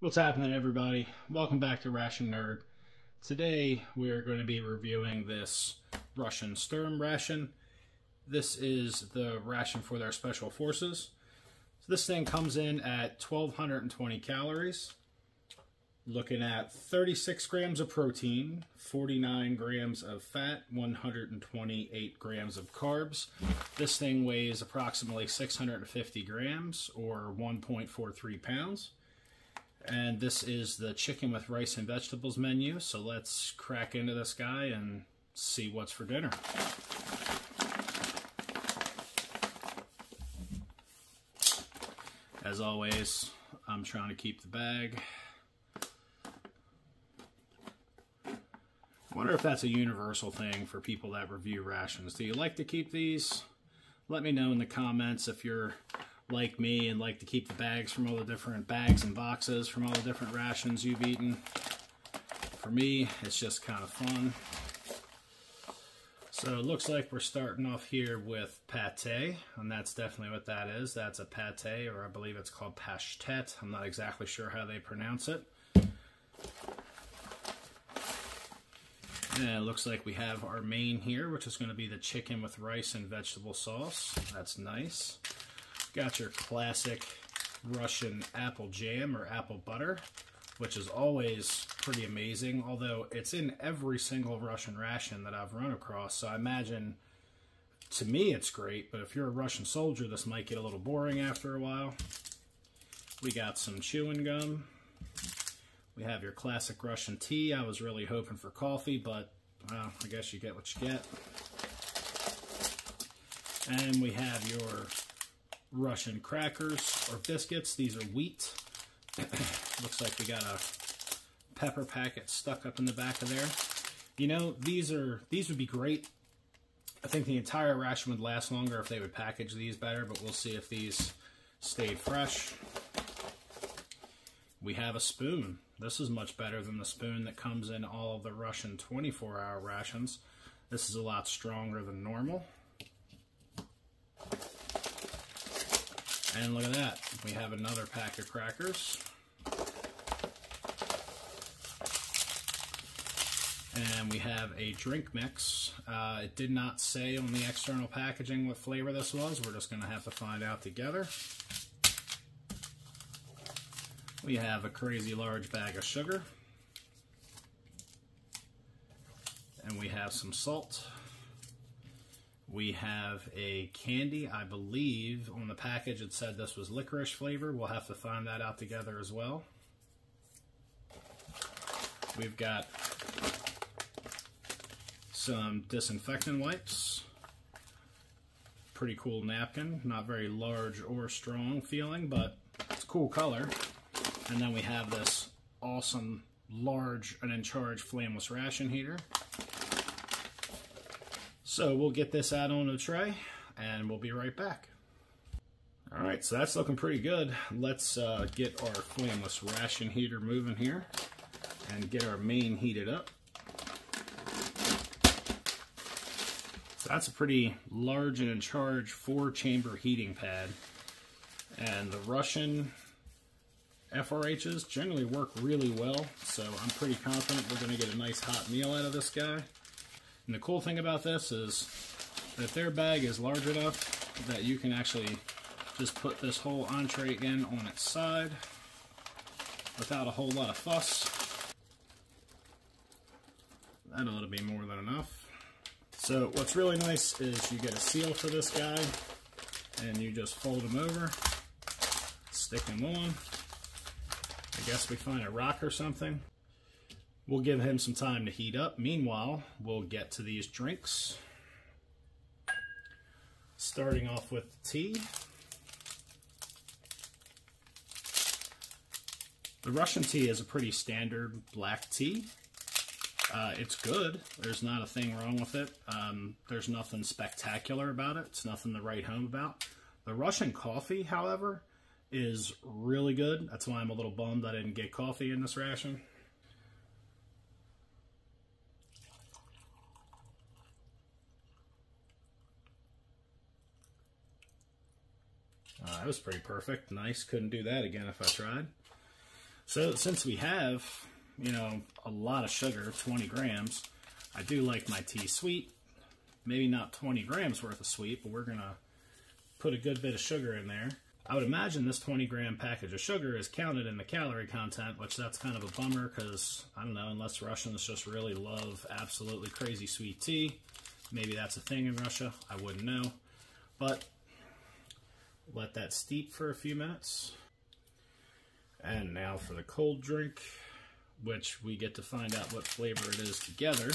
What's happening, everybody? Welcome back to Ration Nerd. Today we're going to be reviewing this Ration-Shturm ration. This is the ration for their special forces. So this thing comes in at 1,220 calories, looking at 36 grams of protein, 49 grams of fat, 128 grams of carbs. This thing weighs approximately 650 grams or 1.43 pounds. And this is the chicken with rice and vegetables menu. So let's crack into this guy and see what's for dinner. As always, I'm trying to keep the bag. I wonder if that's a universal thing for people that review rations. Do you like to keep these? Let me know in the comments if you're like me and like to keep the bags from all the different bags and boxes from all the different rations you've eaten. For me, it's just kind of fun. So it looks like we're starting off here with pate, and that's definitely what that is. That's a pate, or I believe it's called pastete. I'm not exactly sure how they pronounce it. And it looks like we have our main here, which is going to be the chicken with rice and vegetable sauce. That's nice. Got your classic Russian apple jam or apple butter, which is always pretty amazing, although it's in every single Russian ration that I've run across. So I imagine, to me, it's great, but if you're a Russian soldier, this might get a little boring after a while. We got some chewing gum. We have your classic Russian tea. I was really hoping for coffee, but well, I guess you get what you get. And we have your Russian crackers or biscuits. These are wheat. Looks like we got a pepper packet stuck up in the back of there. You know, these would be great. I think the entire ration would last longer if they would package these better, but we'll see if these stayed fresh. We have a spoon. This is much better than the spoon that comes in all of the Russian 24-hour rations. This is a lot stronger than normal. And look at that, we have another pack of crackers. And we have a drink mix. It did not say on the external packaging what flavor this was. We're just going to have to find out together. We have a crazy large bag of sugar. And we have some salt. We have a candy. I believe on the package it said this was licorice flavor. We'll have to find that out together as well. We've got some disinfectant wipes. Pretty cool napkin. Not very large or strong feeling, but it's a cool color. And then we have this awesome large and in charge flameless ration heater. So we'll get this out on a tray and we'll be right back. All right, so that's looking pretty good. Let's get our flameless ration heater moving here and get our main heated up. So that's a pretty large and in charge 4-chamber heating pad. And the Russian FRHs generally work really well, so I'm pretty confident we're going to get a nice hot meal out of this guy. And the cool thing about this is that their bag is large enough that you can actually just put this whole entree in on its side without a whole lot of fuss. That ought to be more than enough. So what's really nice is you get a seal for this guy and you just fold him over, stick him on. I guess we find a rock or something. We'll give him some time to heat up. Meanwhile, we'll get to these drinks. Starting off with the tea. The Russian tea is a pretty standard black tea. It's good. There's not a thing wrong with it. There's nothing spectacular about it. It's nothing to write home about. The Russian coffee, however, is really good. That's why I'm a little bummed I didn't get coffee in this ration. That was pretty perfect. Nice. Couldn't do that again if I tried. So since we have, you know, a lot of sugar, 20 grams, I do like my tea sweet. Maybe not 20 grams worth of sweet, but we're going to put a good bit of sugar in there. I would imagine this 20-gram package of sugar is counted in the calorie content, which that's kind of a bummer because, I don't know, unless Russians just really love absolutely crazy sweet tea. Maybe that's a thing in Russia. I wouldn't know. But let that steep for a few minutes. And now for the cold drink, which we get to find out what flavor it is together.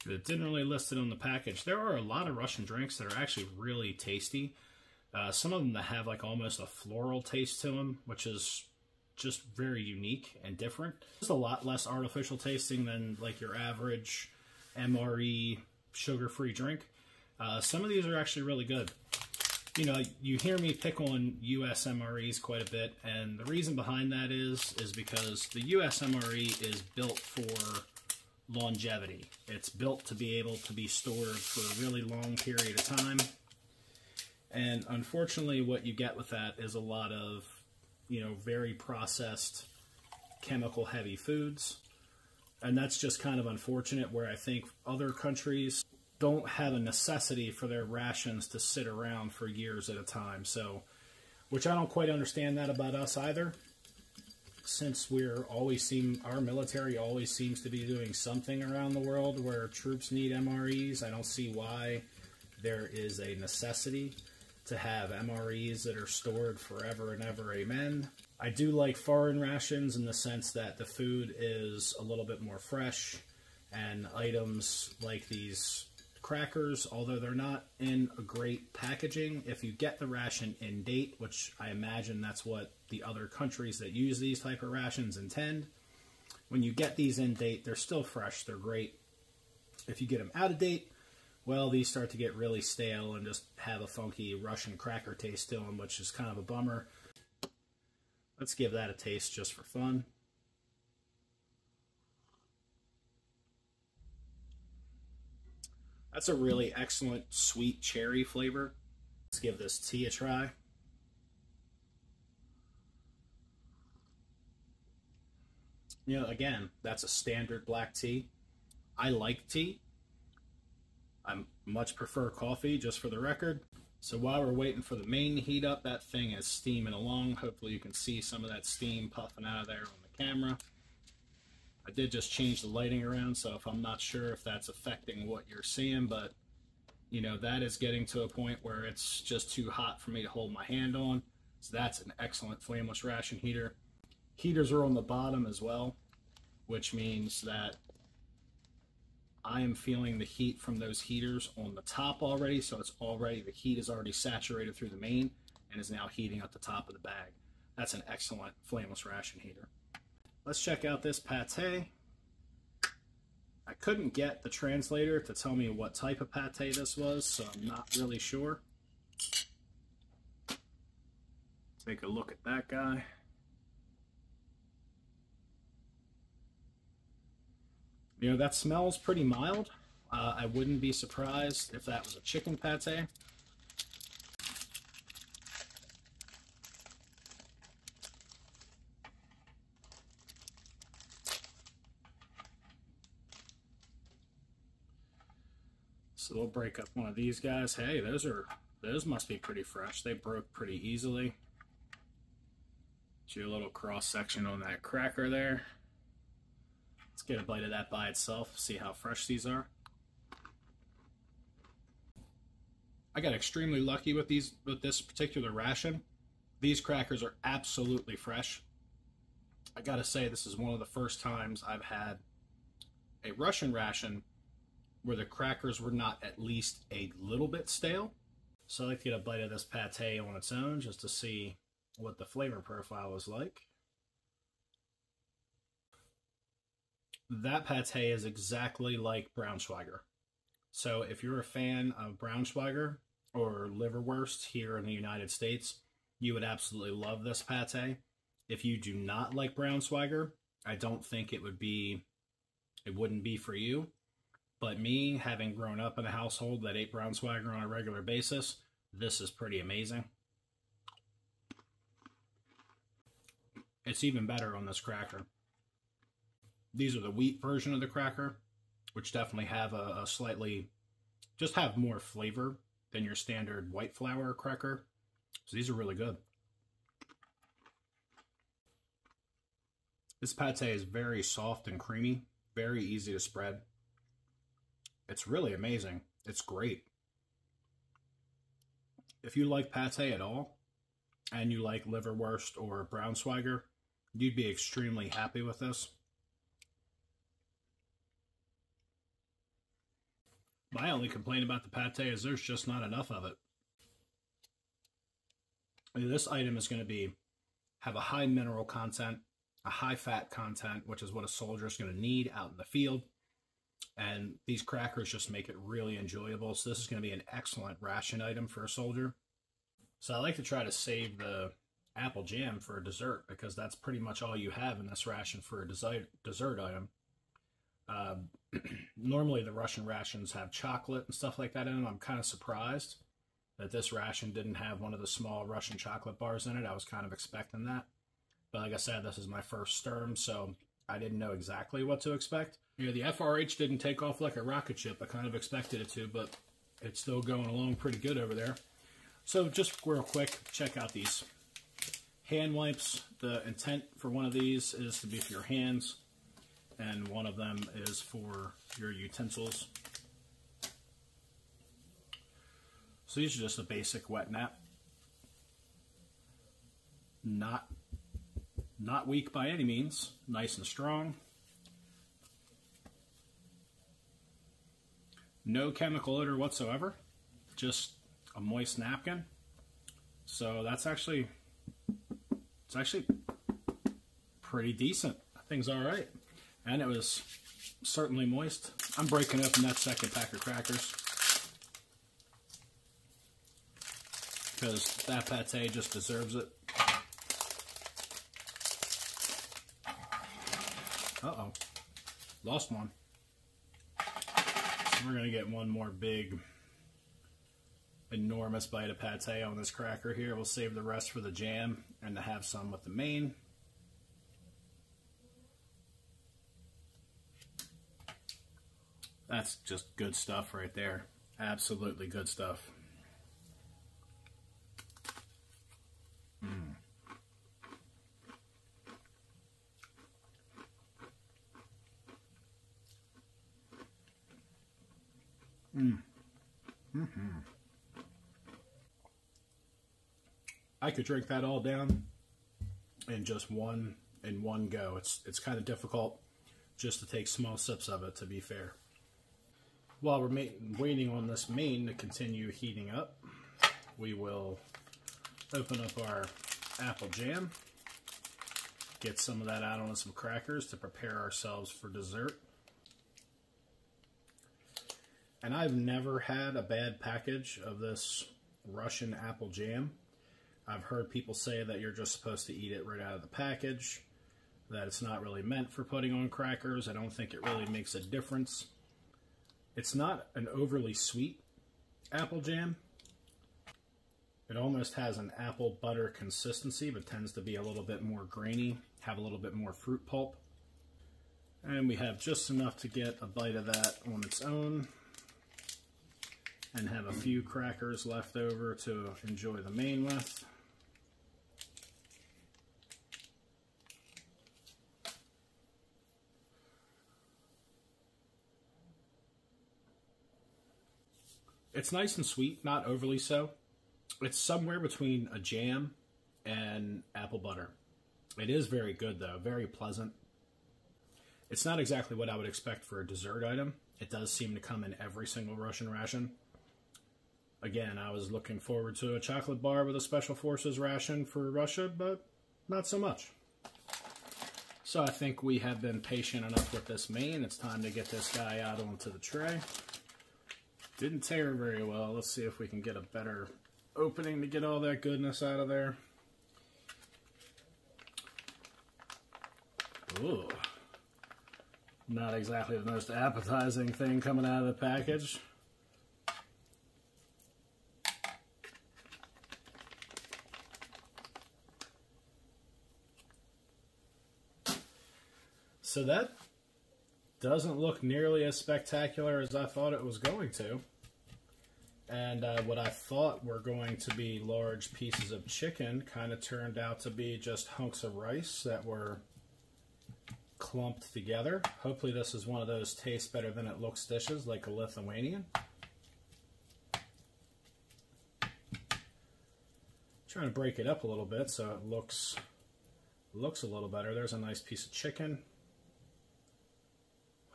It didn't really list it on the package. There are a lot of Russian drinks that are actually really tasty. Some of them that have like almost a floral taste to them, which is just very unique and different. It's a lot less artificial tasting than like your average MRE sugar-free drink. Some of these are actually really good. You know, you hear me pick on US MREs quite a bit, and the reason behind that is because the US MRE is built for longevity. It's built to be able to be stored for a really long period of time. And unfortunately, what you get with that is a lot of, you know, very processed, chemical-heavy foods. And that's just kind of unfortunate, where I think other countries don't have a necessity for their rations to sit around for years at a time. So, which I don't quite understand that about us either, since our military always seems to be doing something around the world where troops need MREs. I don't see why there is a necessity to have MREs that are stored forever and ever, amen. I do like foreign rations in the sense that the food is a little bit more fresh, and items like these crackers, although they're not in a great packaging, if you get the ration in date, which I imagine that's what the other countries that use these type of rations intend, when you get these in date, they're still fresh, they're great. If you get them out of date, well, these start to get really stale and just have a funky Russian cracker taste to them, which is kind of a bummer. Let's give that a taste just for fun. That's a really excellent sweet cherry flavor. Let's give this tea a try. You know, again, that's a standard black tea. I like tea. I much prefer coffee, just for the record. So while we're waiting for the main to heat up, that thing is steaming along. Hopefully you can see some of that steam puffing out of there on the camera. I did just change the lighting around, so if I'm not sure if that's affecting what you're seeing, but you know, that is getting to a point where it's just too hot for me to hold my hand on. So that's an excellent flameless ration heater. Heaters are on the bottom as well, which means that I am feeling the heat from those heaters on the top already, so it's already, the heat is already saturated through the main and is now heating up the top of the bag. That's an excellent flameless ration heater. Let's check out this pate. I couldn't get the translator to tell me what type of pate this was, so I'm not really sure. Take a look at that guy. You know, that smells pretty mild. I wouldn't be surprised if that was a chicken pate. So we'll break up one of these guys. Hey, those must be pretty fresh. They broke pretty easily. Do a little cross section on that cracker there. Let's get a bite of that by itself, see how fresh these are. I got extremely lucky with this particular ration. These crackers are absolutely fresh. I gotta say, this is one of the first times I've had a Russian ration where the crackers were not at least a little bit stale. So I like to get a bite of this pate on its own just to see what the flavor profile is like. That pate is exactly like Braunschweiger. So if you're a fan of Braunschweiger or liverwurst here in the United States, you would absolutely love this pate. If you do not like Braunschweiger, I don't think it wouldn't be for you. But me, having grown up in a household that ate Braunschweiger on a regular basis, this is pretty amazing. It's even better on this cracker. These are the wheat version of the cracker, which definitely have a slightly, just have more flavor than your standard white flour cracker. So these are really good. This pate is very soft and creamy, very easy to spread. It's really amazing. It's great. If you like pate at all, and you like liverwurst or Braunschweiger, you'd be extremely happy with this. My only complaint about the pate is there's just not enough of it. I mean, this item is going to have a high mineral content, a high fat content, which is what a soldier is going to need out in the field. And these crackers just make it really enjoyable. So this is going to be an excellent ration item for a soldier. So I like to try to save the apple jam for a dessert, because that's pretty much all you have in this ration for a dessert item. Normally the Russian rations have chocolate and stuff like that in them. I'm kind of surprised that this ration didn't have one of the small Russian chocolate bars in it. I was kind of expecting that. But like I said, this is my first Sturm, so I didn't know exactly what to expect. Yeah, the FRH didn't take off like a rocket ship. I kind of expected it to, but it's still going along pretty good over there. So just real quick, check out these hand wipes. The intent for one of these is to be for your hands, and one of them is for your utensils. So these are just a basic wet nap. Not weak by any means, nice and strong. No chemical odor whatsoever, just a moist napkin. So that's actually, it's actually pretty decent. That thing's all right. And it was certainly moist. I'm breaking open that second pack of crackers, because that pate just deserves it. Uh-oh, lost one. So we're gonna get one more big, enormous bite of pate on this cracker here. We'll save the rest for the jam and to have some with the main. That's just good stuff right there. Absolutely good stuff. I could drink that all down in just one go. It's kind of difficult just to take small sips of it, to be fair. While we're waiting on this main to continue heating up, we will open up our apple jam, get some of that out on some crackers to prepare ourselves for dessert. And I've never had a bad package of this Russian apple jam. I've heard people say that you're just supposed to eat it right out of the package, that it's not really meant for putting on crackers. I don't think it really makes a difference. It's not an overly sweet apple jam. It almost has an apple butter consistency, but tends to be a little bit more grainy, have a little bit more fruit pulp. And we have just enough to get a bite of that on its own, and have a few crackers left over to enjoy the main with. It's nice and sweet, not overly so. It's somewhere between a jam and apple butter. It is very good though, very pleasant. It's not exactly what I would expect for a dessert item. It does seem to come in every single Russian ration. Again, I was looking forward to a chocolate bar with a Special Forces ration for Russia, but not so much. So I think we have been patient enough with this main. It's time to get this guy out onto the tray. Didn't tear very well. Let's see if we can get a better opening to get all that goodness out of there. Ooh. Not exactly the most appetizing thing coming out of the package. So that doesn't look nearly as spectacular as I thought it was going to. And what I thought were going to be large pieces of chicken kind of turned out to be just hunks of rice that were clumped together. Hopefully this is one of those tastes better than it looks dishes, like a Lithuanian. Trying to break it up a little bit so it looks a little better. There's a nice piece of chicken.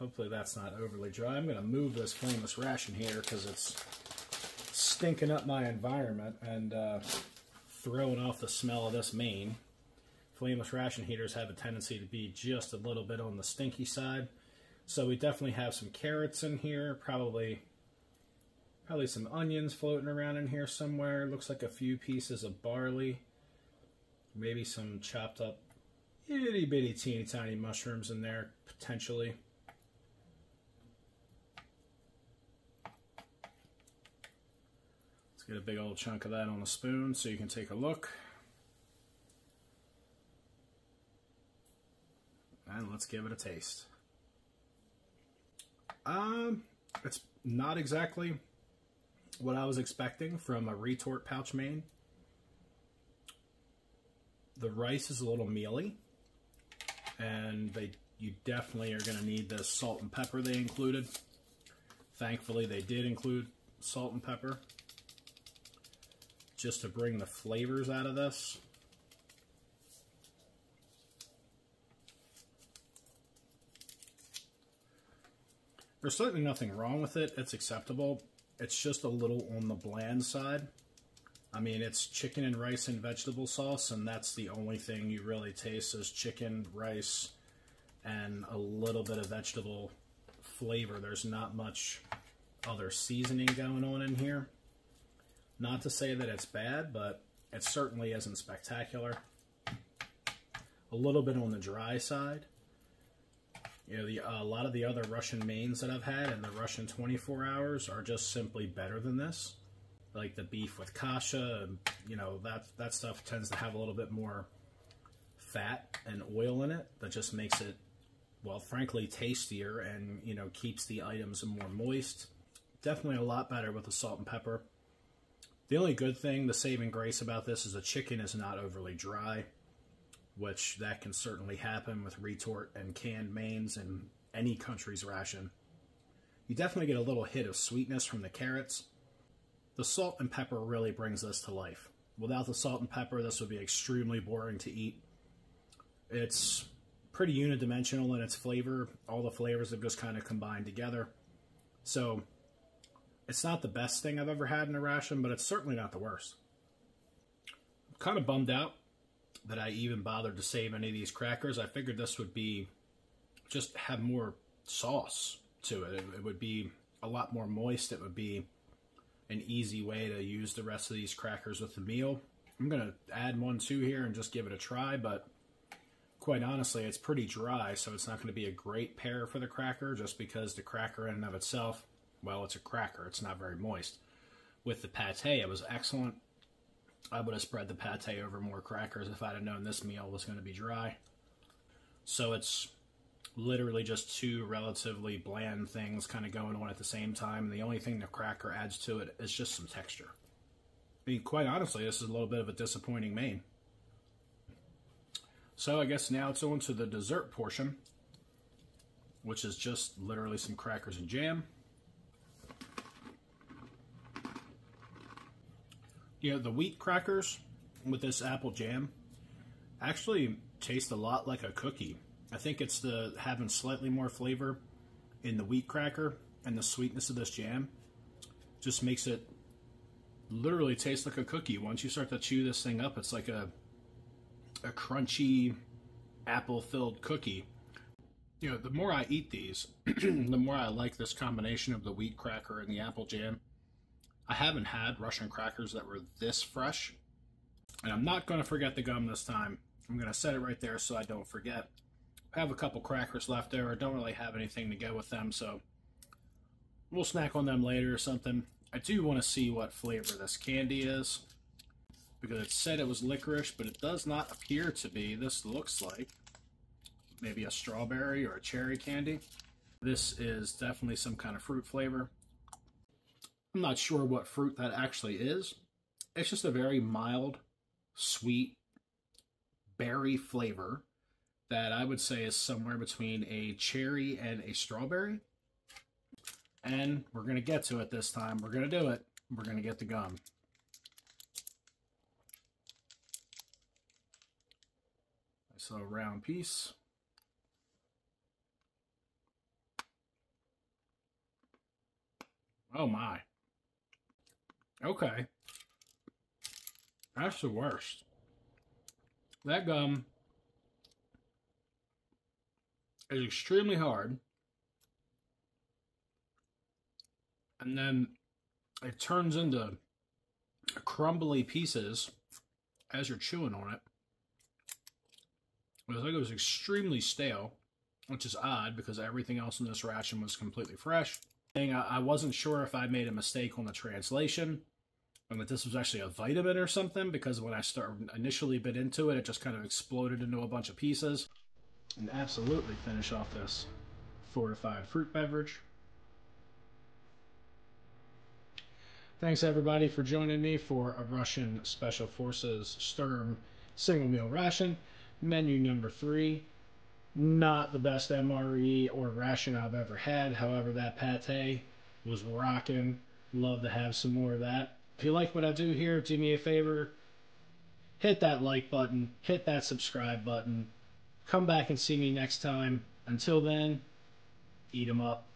Hopefully that's not overly dry. I'm going to move this flameless ration heater because it's stinking up my environment and throwing off the smell of this main. Flameless ration heaters have a tendency to be just a little bit on the stinky side. So we definitely have some carrots in here, probably some onions floating around in here somewhere. Looks like a few pieces of barley. Maybe some chopped up itty bitty teeny tiny mushrooms in there, potentially. Let's get a big old chunk of that on a spoon so you can take a look. And let's give it a taste. It's not exactly what I was expecting from a retort pouch main. The rice is a little mealy, and you definitely are going to need the salt and pepper they included. Thankfully, they did include salt and pepper just to bring the flavors out of this. There's certainly nothing wrong with it. It's acceptable. It's just a little on the bland side. I mean, it's chicken and rice and vegetable sauce, and that's the only thing you really taste is chicken, rice, and a little bit of vegetable flavor. There's not much other seasoning going on in here. Not to say that it's bad, but it certainly isn't spectacular. A little bit on the dry side. You know, a lot of the other Russian mains that I've had in the Russian 24 hours are just simply better than this. Like the beef with kasha, you know, that stuff tends to have a little bit more fat and oil in it that just makes it, well, frankly, tastier and, you know, keeps the items more moist. Definitely a lot better with the salt and pepper. The only good thing, the saving grace about this is the chicken is not overly dry, which that can certainly happen with retort and canned mains in any country's ration. You definitely get a little hit of sweetness from the carrots. The salt and pepper really brings this to life. Without the salt and pepper, this would be extremely boring to eat. It's pretty unidimensional in its flavor. All the flavors have just kind of combined together. So it's not the best thing I've ever had in a ration, but it's certainly not the worst. I'm kind of bummed out that I even bothered to save any of these crackers. I figured this would be, just have more sauce to it. It would be a lot more moist. It would be an easy way to use the rest of these crackers with the meal. I'm going to add 1, 2 here and just give it a try, but quite honestly, it's pretty dry, so it's not going to be a great pair for the cracker just because the cracker in and of itself, well, it's a cracker. It's not very moist. With the pate, it was excellent. I would have spread the pate over more crackers if I'd have known this meal was going to be dry. So it's literally just two relatively bland things kind of going on at the same time. The only thing the cracker adds to it is just some texture. I mean, quite honestly, this is a little bit of a disappointing main. So I guess now it's on to the dessert portion, which is just literally some crackers and jam. You know, the wheat crackers with this apple jam actually taste a lot like a cookie. I think it's the having slightly more flavor in the wheat cracker and the sweetness of this jam just makes it literally taste like a cookie. Once you start to chew this thing up, it's like a crunchy apple-filled cookie. You know, the more I eat these, the more I like this combination of the wheat cracker and the apple jam. I haven't had Russian crackers that were this fresh. And I'm not going to forget the gum this time. I'm going to set it right there so I don't forget. I have a couple crackers left there. I don't really have anything to go with them, so we'll snack on them later or something. I do want to see what flavor this candy is, because it said it was licorice, but it does not appear to be. This looks like maybe a strawberry or a cherry candy. This is definitely some kind of fruit flavor. I'm not sure what fruit that actually is. It's just a very mild, sweet berry flavor that I would say is somewhere between a cherry and a strawberry. And we're going to get to it this time. We're going to do it. We're going to get the gum. Nice little round piece. Oh my. Okay. That's the worst. That gum is extremely hard. And then it turns into crumbly pieces as you're chewing on it. It was like it was extremely stale, which is odd because everything else in this ration was completely fresh. I wasn't sure if I made a mistake on the translation and that this was actually a vitamin or something, because when I initially bit into it, it just kind of exploded into a bunch of pieces. And absolutely finish off this fortified fruit beverage. Thanks everybody for joining me for a Russian Special Forces Shturm single meal ration. Menu number 3. Not the best MRE or ration I've ever had. However, that pate was rocking. Love to have some more of that. If you like what I do here, do me a favor. Hit that like button. Hit that subscribe button. Come back and see me next time. Until then, eat 'em up.